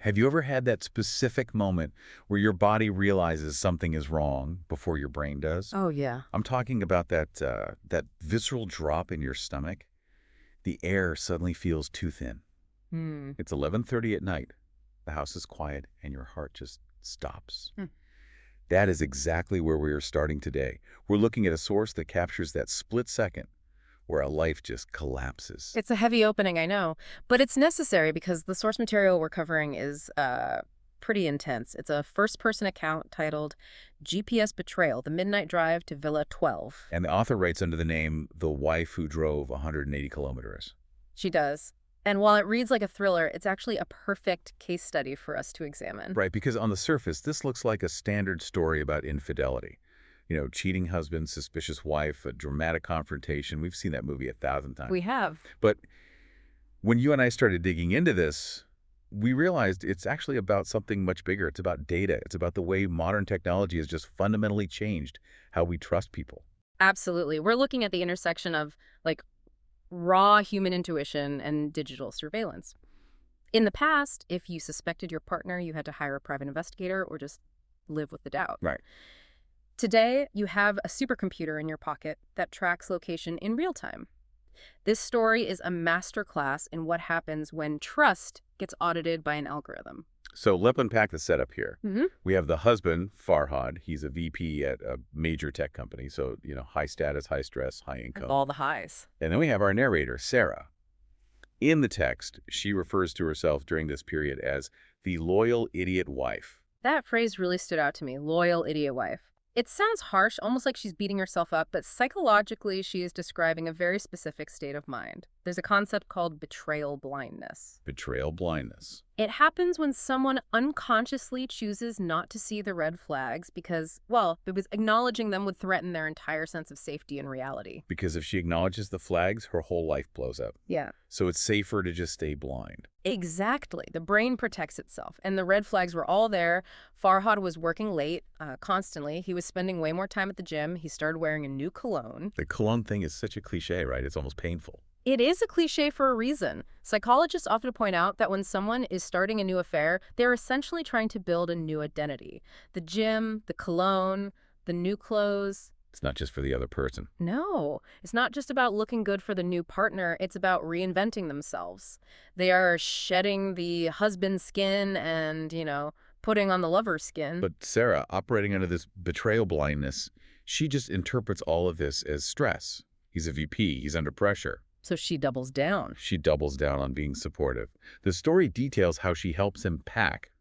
Have you ever had that specific moment where your body realizes something is wrong before your brain does? Oh, yeah. I'm talking about that visceral drop in your stomach. The air suddenly feels too thin. Hmm. It's 11:30 at night. The house is quiet and your heart just stops. Hmm. That is exactly where we are starting today. We're looking at a source that captures that split second where a life just collapses. It's a heavy opening, I know, but it's necessary because the source material we're covering is pretty intense. It's a first-person account titled GPS Betrayal, The Midnight Drive to Villa 12. And the author writes under the name The Wife Who Drove 180 Kilometers. She does. And while it reads like a thriller, it's actually a perfect case study for us to examine. Right, because on the surface, this looks like a standard story about infidelity. You know, cheating husband, suspicious wife, a dramatic confrontation. We've seen that movie 1,000 times. We have. But when you and I started digging into this, we realized it's actually about something much bigger. It's about data. It's about the way modern technology has just fundamentally changed how we trust people. Absolutely. We're looking at the intersection of, like, raw human intuition and digital surveillance. In the past, if you suspected your partner, you had to hire a private investigator or just live with the doubt. Right. Today, you have a supercomputer in your pocket that tracks location in real time. This story is a masterclass in what happens when trust gets audited by an algorithm. So let's unpack the setup here. Mm-hmm. We have the husband, Farhad. He's a VP at a major tech company. So, you know, high status, high stress, high income. All the highs. And then we have our narrator, Sarah. In the text, she refers to herself during this period as the loyal idiot wife. That phrase really stood out to me, loyal idiot wife. It sounds harsh, almost like she's beating herself up, but psychologically she is describing a very specific state of mind. There's a concept called betrayal blindness. Betrayal blindness. It happens when someone unconsciously chooses not to see the red flags because, well, because acknowledging them would threaten their entire sense of safety and reality. Because if she acknowledges the flags, her whole life blows up. Yeah. So it's safer to just stay blind. Exactly. The brain protects itself. And the red flags were all there. Farhad was working late, constantly. He was spending way more time at the gym. He started wearing a new cologne. The cologne thing is such a cliche, right? It's almost painful. It is a cliche for a reason. Psychologists often point out that when someone is starting a new affair, they're essentially trying to build a new identity. The gym, the cologne, the new clothes. It's not just for the other person. No, it's not just about looking good for the new partner. It's about reinventing themselves. They are shedding the husband's skin and, putting on the lover's skin. But Sarah, operating under this betrayal blindness, she just interprets all of this as stress. He's a VP. He's under pressure. So she doubles down. She doubles down on being supportive. The story details how she helps him pack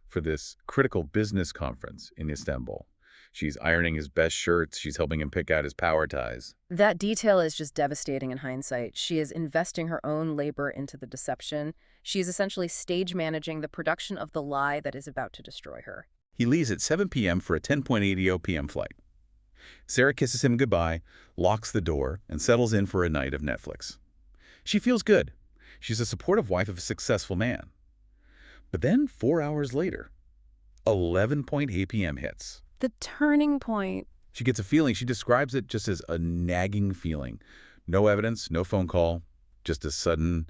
for this critical business conference in Istanbul. She's ironing his best shirts. She's helping him pick out his power ties. That detail is just devastating in hindsight. She is investing her own labor into the deception. She is essentially stage managing the production of the lie that is about to destroy her. He leaves at 7 p.m. for a 10:80 p.m. flight. Sarah kisses him goodbye, locks the door, and settles in for a night of Netflix. She feels good. She's a supportive wife of a successful man. But then 4 hours later, 11:08 p.m. hits. The turning point. She gets a feeling. She describes it just as a nagging feeling. No evidence, no phone call, just a sudden,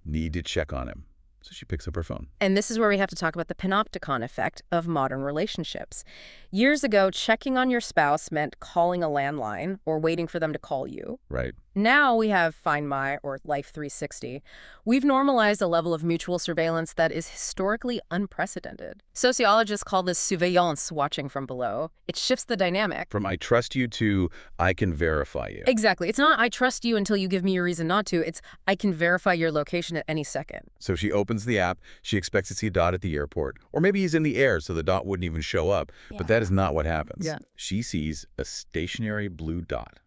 need to check on him. So she picks up her phone. And this is where we have to talk about the panopticon effect of modern relationships. Years ago, checking on your spouse meant calling a landline or waiting for them to call you. Right. Now we have Find My or Life 360. We've normalized a level of mutual surveillance that is historically unprecedented. Sociologists call this surveillance, watching from below. It shifts the dynamic. From I trust you to I can verify you. Exactly. It's not I trust you until you give me a reason not to. It's I can verify your location at any second. So she opens the app. She expects to see Dot at the airport. Or maybe he's in the air, so the dot wouldn't even show up. Yeah. But that is not what happens. Yeah. She sees a stationary blue dot.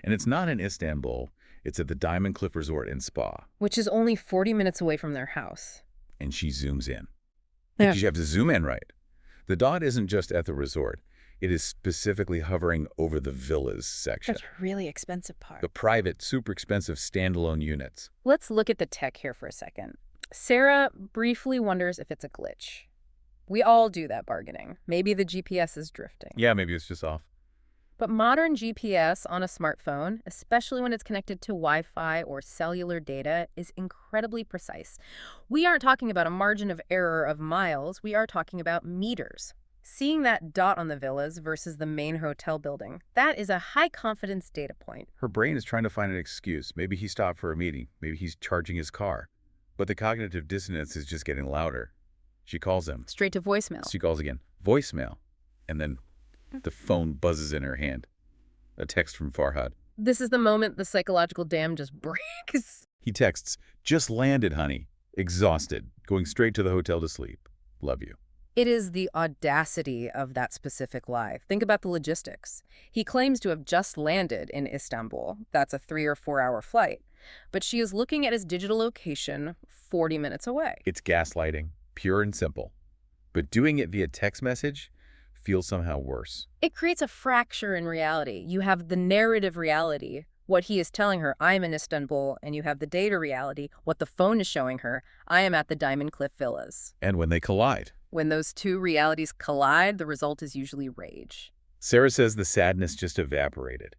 And it's not in Istanbul. It's at the Diamond Cliff Resort and Spa. Which is only 40 minutes away from their house. And she zooms in. Yeah. You have to zoom in right. The dot isn't just at the resort. It is specifically hovering over the villas section. That's a really expensive part. The private, super expensive standalone units. Let's look at the tech here for a second. Sarah briefly wonders if it's a glitch. We all do that bargaining. Maybe the GPS is drifting. Yeah, maybe it's just off. But modern GPS on a smartphone, especially when it's connected to Wi-Fi or cellular data, is incredibly precise. We aren't talking about a margin of error of miles, we are talking about meters. Seeing that dot on the villas versus the main hotel building, that is a high-confidence data point. Her brain is trying to find an excuse. Maybe he stopped for a meeting. Maybe he's charging his car. But the cognitive dissonance is just getting louder. She calls him. Straight to voicemail. She calls again. Voicemail. And then the phone buzzes in her hand. A text from Farhad. This is the moment the psychological dam just breaks. He texts, "Just landed, honey. Exhausted. Going straight to the hotel to sleep. Love you." It is the audacity of that specific lie. Think about the logistics. He claims to have just landed in Istanbul. That's a 3 or 4 hour flight. But she is looking at his digital location 40 minutes away. It's gaslighting, pure and simple. But doing it via text message feels somehow worse. It creates a fracture in reality. You have the narrative reality, what he is telling her, I'm in Istanbul, and you have the data reality, what the phone is showing her, I am at the Diamond Cliff Villas. And when they collide. When those two realities collide, the result is usually rage. Sarah says the sadness just evaporated.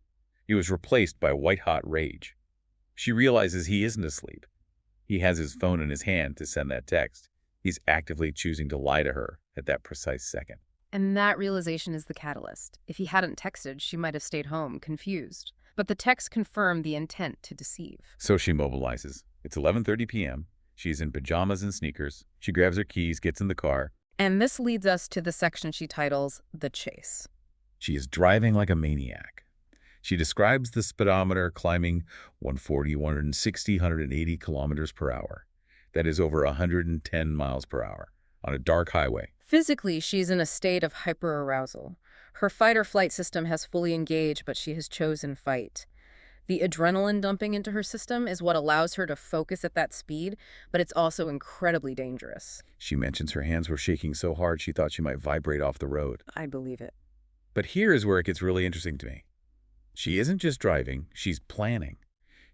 It was replaced by white-hot rage. She realizes he isn't asleep. He has his phone in his hand to send that text. He's actively choosing to lie to her at that precise second. And that realization is the catalyst. If he hadn't texted, she might have stayed home, confused. But the text confirmed the intent to deceive. So she mobilizes. It's 11:30 p.m. She's in pajamas and sneakers. She grabs her keys, gets in the car. And this leads us to the section she titles The Chase. She is driving like a maniac. She describes the speedometer climbing 140, 160, 180 kilometers per hour. That is over 110 miles per hour on a dark highway. Physically, she's in a state of hyperarousal. Her fight-or-flight system has fully engaged, but she has chosen fight. The adrenaline dumping into her system is what allows her to focus at that speed, but it's also incredibly dangerous. She mentions her hands were shaking so hard she thought she might vibrate off the road. I believe it. But here is where it gets really interesting to me. She isn't just driving, she's planning.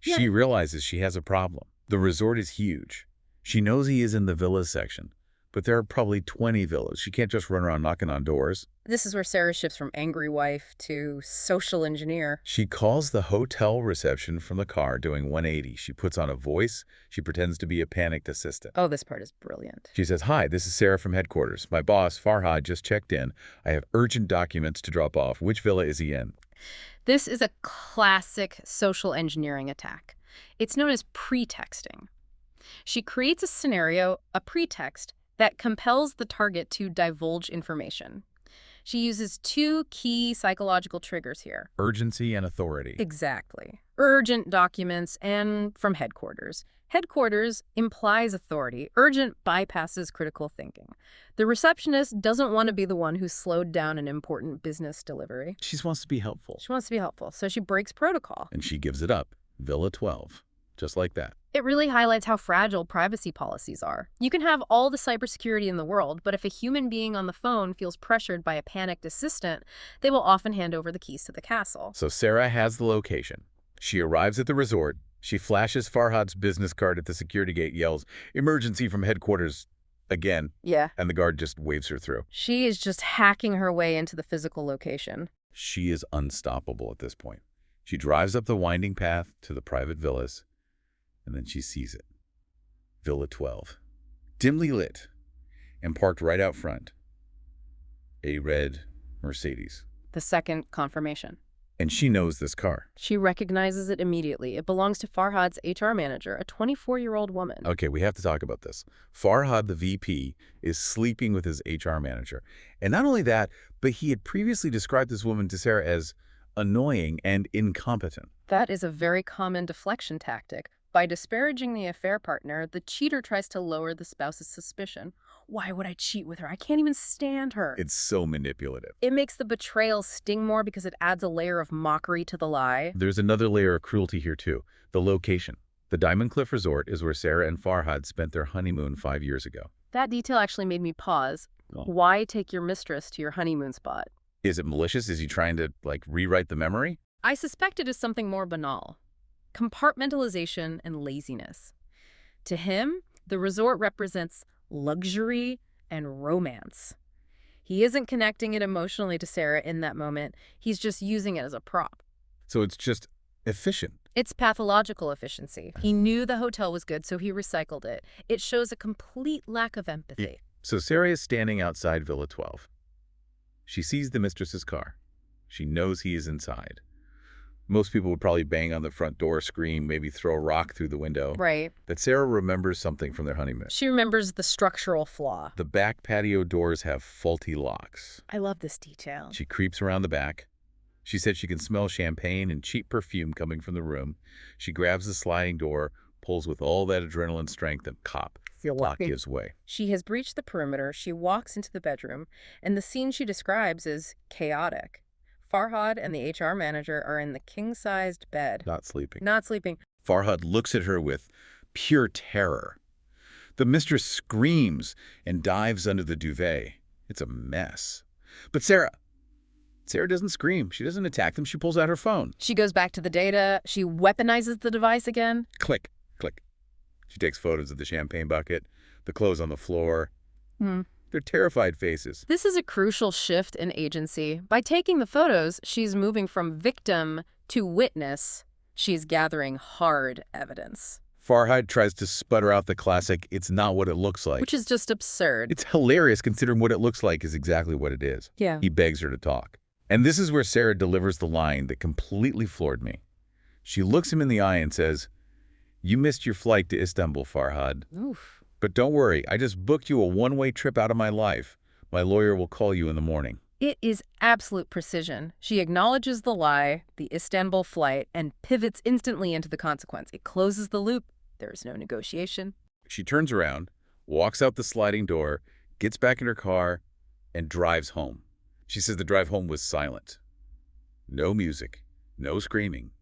She realizes she has a problem. The resort is huge. She knows he is in the villas section, but there are probably 20 villas. She can't just run around knocking on doors. This is where Sarah shifts from angry wife to social engineer. She calls the hotel reception from the car, doing 180. She puts on a voice. She pretends to be a panicked assistant. Oh, this part is brilliant. She says, "Hi, this is Sarah from headquarters. My boss, Farhad, just checked in. I have urgent documents to drop off. Which villa is he in?" This is a classic social engineering attack. It's known as pretexting. She creates a scenario, a pretext, that compels the target to divulge information. She uses two key psychological triggers here. Urgency and authority. Exactly. Urgent documents and from headquarters. Headquarters implies authority. Urgent bypasses critical thinking. The receptionist doesn't want to be the one who slowed down an important business delivery. She wants to be helpful. She wants to be helpful, so she breaks protocol. And she gives it up. Villa 12. Just like that. It really highlights how fragile privacy policies are. You can have all the cybersecurity in the world, but if a human being on the phone feels pressured by a panicked assistant, they will often hand over the keys to the castle. So Sarah has the location. She arrives at the resort. She flashes Farhad's business card at the security gate, yells, "Emergency from headquarters," again. Yeah. And the guard just waves her through. She is just hacking her way into the physical location. She is unstoppable at this point. She drives up the winding path to the private villas, and then she sees it. Villa 12. Dimly lit and parked right out front. A red Mercedes. The second confirmation. And she knows this car. She recognizes it immediately. It belongs to Farhad's HR manager, a 24-year-old woman. Okay, we have to talk about this. Farhad, the VP, is sleeping with his HR manager. And not only that, but he had previously described this woman to Sarah as annoying and incompetent. That is a very common deflection tactic. By disparaging the affair partner, the cheater tries to lower the spouse's suspicion. Why would I cheat with her? I can't even stand her. It's so manipulative. It makes the betrayal sting more because it adds a layer of mockery to the lie. There's another layer of cruelty here, too. The location. The Diamond Cliff Resort is where Sarah and Farhad spent their honeymoon 5 years ago. That detail actually made me pause. Oh. Why take your mistress to your honeymoon spot? Is it malicious? Is he trying to, rewrite the memory? I suspect it is something more banal. Compartmentalization and laziness. To him, the resort represents luxury and romance. He isn't connecting it emotionally to Sarah in that moment. He's just using it as a prop. So it's just efficient. It's pathological efficiency. He knew the hotel was good, so he recycled it. It shows a complete lack of empathy. So Sarah is standing outside Villa 12. She sees the mistress's car. She knows he is inside. Most people would probably bang on the front door, scream, maybe throw a rock through the window. Right. But Sarah remembers something from their honeymoon. She remembers the structural flaw. The back patio doors have faulty locks. I love this detail. She creeps around the back. She said she can smell champagne and cheap perfume coming from the room. She grabs the sliding door, pulls with all that adrenaline strength, and lock gives way. She has breached the perimeter. She walks into the bedroom, and the scene she describes is chaotic. Farhad and the HR manager are in the king-sized bed. Not sleeping. Not sleeping. Farhad looks at her with pure terror. The mistress screams and dives under the duvet. It's a mess. But Sarah doesn't scream. She doesn't attack them. She pulls out her phone. She goes back to the data. She weaponizes the device again. Click, click. She takes photos of the champagne bucket, the clothes on the floor. They're terrified faces. This is a crucial shift in agency. By taking the photos, she's moving from victim to witness. She's gathering hard evidence. Farhad tries to sputter out the classic, "It's not what it looks like." Which is just absurd. It's hilarious considering what it looks like is exactly what it is. Yeah. He begs her to talk. And this is where Sarah delivers the line that completely floored me. She looks him in the eye and says, "You missed your flight to Istanbul, Farhad. Oof. But don't worry, I just booked you a one-way trip out of my life. My lawyer will call you in the morning." It is absolute precision. She acknowledges the lie, the Istanbul flight, and pivots instantly into the consequence. It closes the loop. There is no negotiation. She turns around, walks out the sliding door, gets back in her car, and drives home. She says the drive home was silent. No music, no screaming,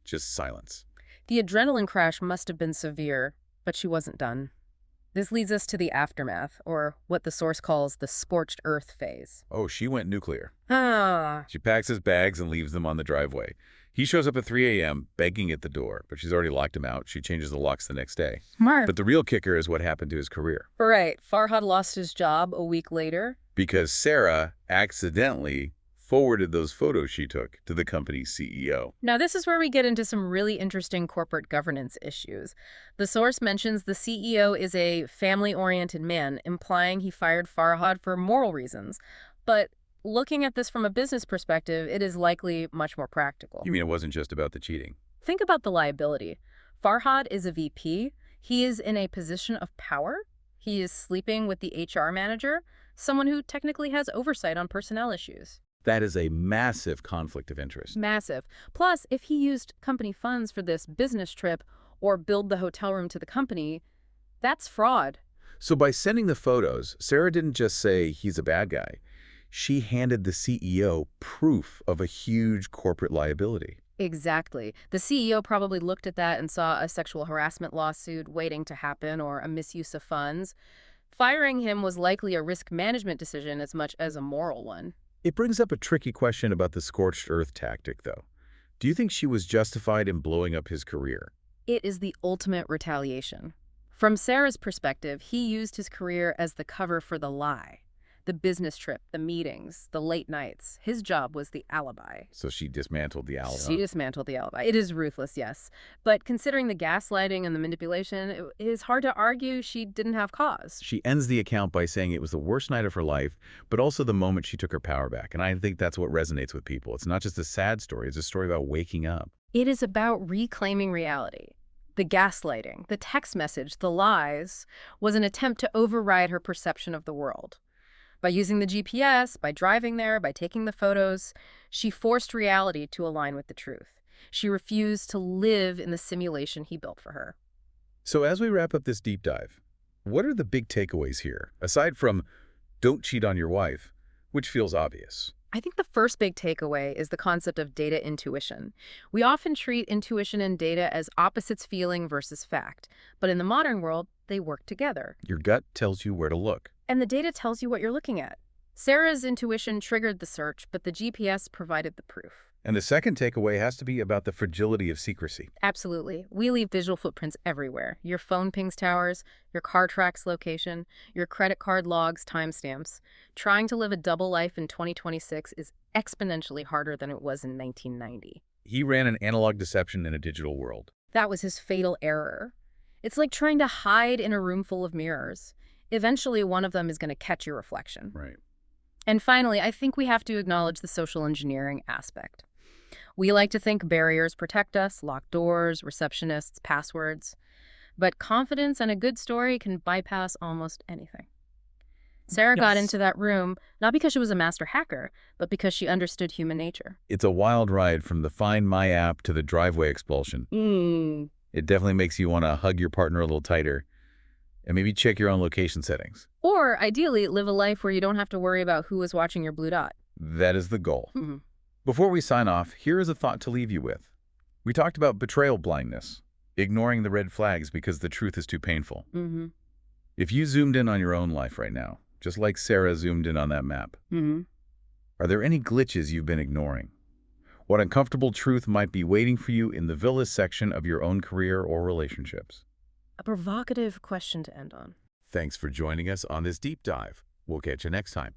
just silence. The adrenaline crash must have been severe, but she wasn't done. This leads us to the aftermath, or what the source calls the scorched earth phase. Oh, she went nuclear. Ah. She packs his bags and leaves them on the driveway. He shows up at 3 a.m., begging at the door, but she's already locked him out. She changes the locks the next day. Smart. But the real kicker is what happened to his career. Right. Farhad lost his job a week later. Because Sarah accidentally forwarded those photos she took to the company's CEO. Now, this is where we get into some really interesting corporate governance issues. The source mentions the CEO is a family-oriented man, implying he fired Farhad for moral reasons. But looking at this from a business perspective, it is likely much more practical. You mean it wasn't just about the cheating? Think about the liability. Farhad is a VP. He is in a position of power. He is sleeping with the HR manager, someone who technically has oversight on personnel issues. That is a massive conflict of interest. Massive. Plus, if he used company funds for this business trip or billed the hotel room to the company, that's fraud. So by sending the photos, Sarah didn't just say he's a bad guy. She handed the CEO proof of a huge corporate liability. Exactly. The CEO probably looked at that and saw a sexual harassment lawsuit waiting to happen or a misuse of funds. Firing him was likely a risk management decision as much as a moral one. It brings up a tricky question about the scorched earth tactic, though. Do you think she was justified in blowing up his career? It is the ultimate retaliation. From Sarah's perspective, he used his career as the cover for the lie. The business trip, the meetings, the late nights. His job was the alibi. So she dismantled the alibi. She dismantled the alibi. It is ruthless, yes. But considering the gaslighting and the manipulation, it is hard to argue she didn't have cause. She ends the account by saying it was the worst night of her life, but also the moment she took her power back. And I think that's what resonates with people. It's not just a sad story. It's a story about waking up. It is about reclaiming reality. The gaslighting, the text message, the lies, was an attempt to override her perception of the world. By using the GPS, by driving there, by taking the photos, she forced reality to align with the truth. She refused to live in the simulation he built for her. So as we wrap up this deep dive, what are the big takeaways here, aside from don't cheat on your wife, which feels obvious? I think the first big takeaway is the concept of data intuition. We often treat intuition and data as opposites, feeling versus fact. But in the modern world, they work together. Your gut tells you where to look. And the data tells you what you're looking at. Sarah's intuition triggered the search, but the GPS provided the proof. And the second takeaway has to be about the fragility of secrecy. Absolutely. We leave visual footprints everywhere. Your phone pings towers, your car tracks location, your credit card logs timestamps. Trying to live a double life in 2026 is exponentially harder than it was in 1990. He ran an analog deception in a digital world. That was his fatal error. It's like trying to hide in a room full of mirrors. Eventually, one of them is going to catch your reflection. Right. And finally, I think we have to acknowledge the social engineering aspect. We like to think barriers protect us, locked doors, receptionists, passwords. But confidence and a good story can bypass almost anything. Sarah got Yes. into that room not because she was a master hacker, but because she understood human nature. It's a wild ride from the Find My app to the driveway expulsion. It definitely makes you want to hug your partner a little tighter and maybe check your own location settings. Or, ideally, live a life where you don't have to worry about who is watching your blue dot. That is the goal. Mm-hmm. Before we sign off, here is a thought to leave you with. We talked about betrayal blindness, ignoring the red flags because the truth is too painful. Mm-hmm. If you zoomed in on your own life right now, just like Sarah zoomed in on that map, Mm-hmm. are there any glitches you've been ignoring? What uncomfortable truth might be waiting for you in the villas section of your own career or relationships? A provocative question to end on. Thanks for joining us on this deep dive. We'll catch you next time.